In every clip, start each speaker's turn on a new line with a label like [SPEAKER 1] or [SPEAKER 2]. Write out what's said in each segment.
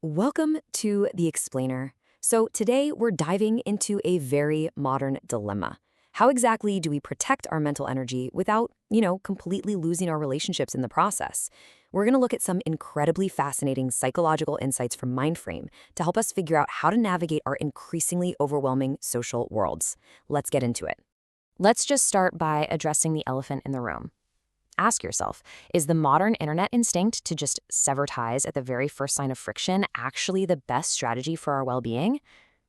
[SPEAKER 1] Welcome to The Explainer. So, today we're diving into a very modern dilemma. How exactly do we protect our mental energy without, completely losing our relationships in the process? We're going to look at some incredibly fascinating psychological insights from Mindframe to help us figure out how to navigate our increasingly overwhelming social worlds. Let's get into it. Let's just start by addressing the elephant in the room. Ask yourself, is the modern internet instinct to just sever ties at the very first sign of friction actually the best strategy for our well-being?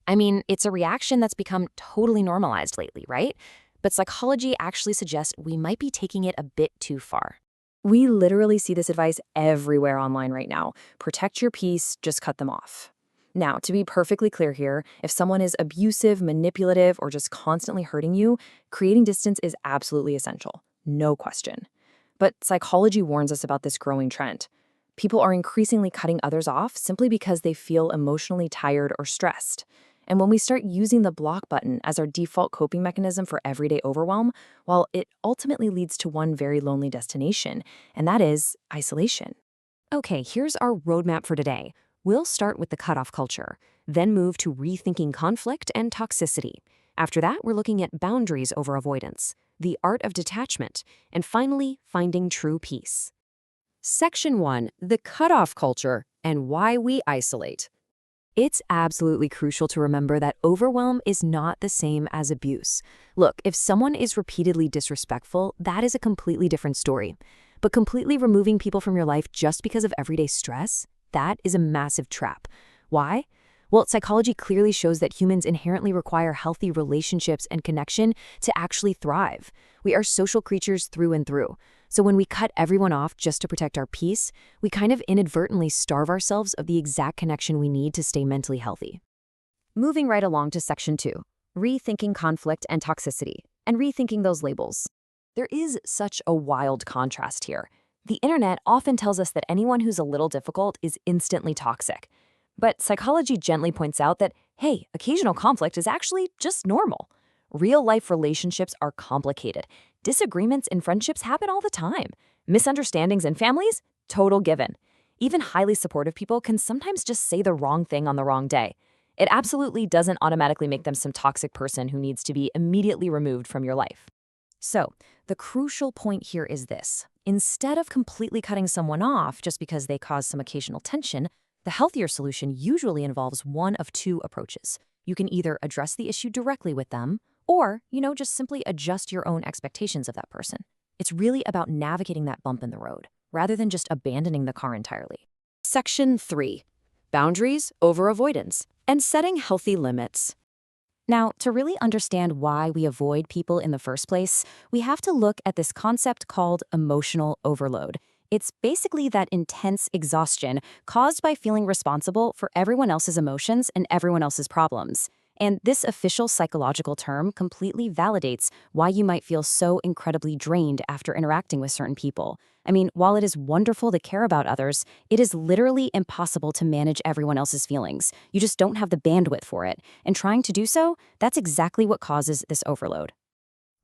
[SPEAKER 1] I mean, it's a reaction that's become totally normalized lately, right? But psychology actually suggests we might be taking it a bit too far. We literally see this advice everywhere online right now. Protect your peace, just cut them off. Now, to be perfectly clear here, if someone is abusive, manipulative, or just constantly hurting you, creating distance is absolutely essential. No question. But psychology warns us about this growing trend. People are increasingly cutting others off simply because they feel emotionally tired or stressed. And when we start using the block button as our default coping mechanism for everyday overwhelm, well, it ultimately leads to one very lonely destination, and that is isolation. Okay, here's our roadmap for today. We'll start with the cutoff culture, then move to rethinking conflict and toxicity. After that, we're looking at boundaries over avoidance, the art of detachment, and finally, finding true peace. Section 1, the cutoff culture and why we isolate. It's absolutely crucial to remember that overwhelm is not the same as abuse. Look, if someone is repeatedly disrespectful, that is a completely different story. But completely removing people from your life just because of everyday stress, that is a massive trap. Why? Well, psychology clearly shows that humans inherently require healthy relationships and connection to actually thrive. We are social creatures through and through. So when we cut everyone off just to protect our peace, we kind of inadvertently starve ourselves of the exact connection we need to stay mentally healthy. Moving right along to Section 2, rethinking conflict and toxicity, and rethinking those labels. There is such a wild contrast here. The internet often tells us that anyone who's a little difficult is instantly toxic. But psychology gently points out that, hey, occasional conflict is actually just normal. Real-life relationships are complicated. Disagreements in friendships happen all the time. Misunderstandings in families? Total given. Even highly supportive people can sometimes just say the wrong thing on the wrong day. It absolutely doesn't automatically make them some toxic person who needs to be immediately removed from your life. So, the crucial point here is this. Instead of completely cutting someone off just because they cause some occasional tension, the healthier solution usually involves one of two approaches. You can either address the issue directly with them, or, just simply adjust your own expectations of that person. It's really about navigating that bump in the road, rather than just abandoning the car entirely. Section 3, boundaries over avoidance, and setting healthy limits. Now, to really understand why we avoid people in the first place, we have to look at this concept called emotional overload. It's basically that intense exhaustion caused by feeling responsible for everyone else's emotions and everyone else's problems. And this official psychological term completely validates why you might feel so incredibly drained after interacting with certain people. I mean, while it is wonderful to care about others, it is literally impossible to manage everyone else's feelings. You just don't have the bandwidth for it. And trying to do so, that's exactly what causes this overload.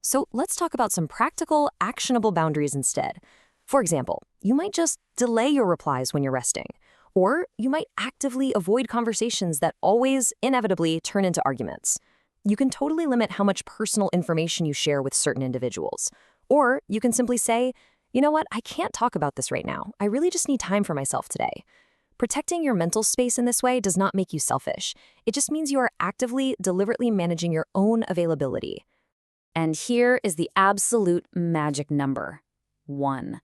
[SPEAKER 1] So let's talk about some practical, actionable boundaries instead. For example, you might just delay your replies when you're resting. Or you might actively avoid conversations that always, inevitably, turn into arguments. You can totally limit how much personal information you share with certain individuals. Or you can simply say, you know what, I can't talk about this right now. I really just need time for myself today. Protecting your mental space in this way does not make you selfish. It just means you are actively, deliberately managing your own availability. And here is the absolute magic number: 1.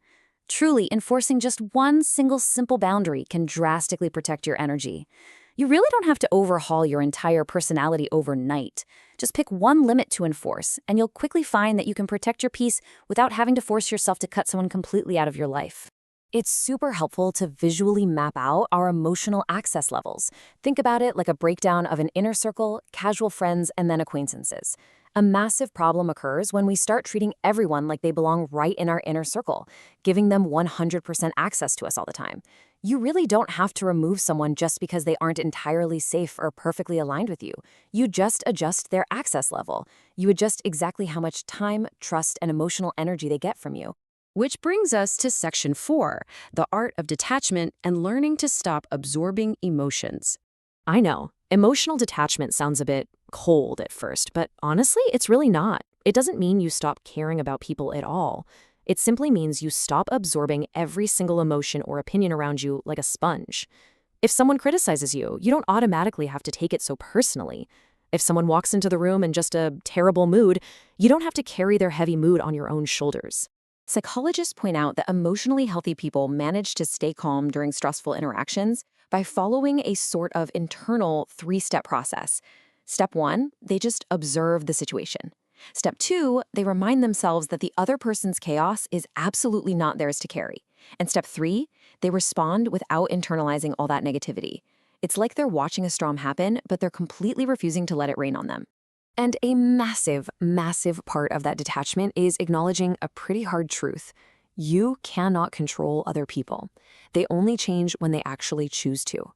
[SPEAKER 1] Truly, enforcing just one single simple boundary can drastically protect your energy. You really don't have to overhaul your entire personality overnight. Just pick one limit to enforce, and you'll quickly find that you can protect your peace without having to force yourself to cut someone completely out of your life. It's super helpful to visually map out our emotional access levels. Think about it like a breakdown of an inner circle, casual friends, and then acquaintances. A massive problem occurs when we start treating everyone like they belong right in our inner circle, giving them 100% access to us all the time. You really don't have to remove someone just because they aren't entirely safe or perfectly aligned with you. You just adjust their access level. You adjust exactly how much time, trust, and emotional energy they get from you.
[SPEAKER 2] Which brings us to section 4, the art of detachment and learning to stop absorbing emotions.
[SPEAKER 1] I know, emotional detachment sounds a bit cold at first, but honestly, it's really not. It doesn't mean you stop caring about people at all. It simply means you stop absorbing every single emotion or opinion around you like a sponge. If someone criticizes you, you don't automatically have to take it so personally. If someone walks into the room in just a terrible mood, you don't have to carry their heavy mood on your own shoulders. Psychologists point out that emotionally healthy people manage to stay calm during stressful interactions by following a sort of internal three-step process. Step 1, they just observe the situation. Step 2, they remind themselves that the other person's chaos is absolutely not theirs to carry. And step 3, they respond without internalizing all that negativity. It's like they're watching a storm happen, but they're completely refusing to let it rain on them. And a massive, massive part of that detachment is acknowledging a pretty hard truth. You cannot control other people. They only change when they actually choose to.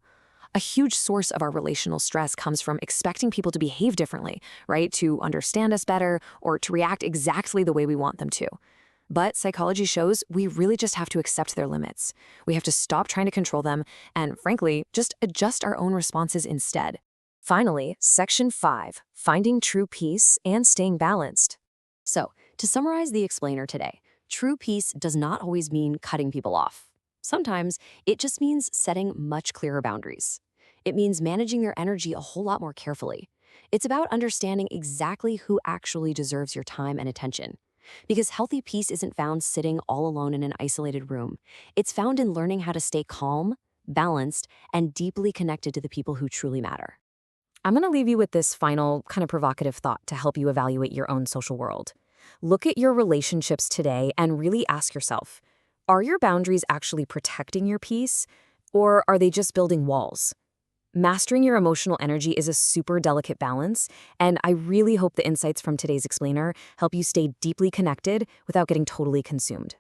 [SPEAKER 1] A huge source of our relational stress comes from expecting people to behave differently, right? To understand us better or to react exactly the way we want them to. But psychology shows we really just have to accept their limits. We have to stop trying to control them and, frankly, just adjust our own responses instead. Finally, section 5, finding true peace and staying balanced. So, to summarize the explainer today, true peace does not always mean cutting people off. Sometimes it just means setting much clearer boundaries. It means managing your energy a whole lot more carefully. It's about understanding exactly who actually deserves your time and attention. Because healthy peace isn't found sitting all alone in an isolated room. It's found in learning how to stay calm, balanced, and deeply connected to the people who truly matter. I'm going to leave you with this final, kind of provocative thought to help you evaluate your own social world. Look at your relationships today and really ask yourself, are your boundaries actually protecting your peace, or are they just building walls? Mastering your emotional energy is a super delicate balance, and I really hope the insights from today's explainer help you stay deeply connected without getting totally consumed.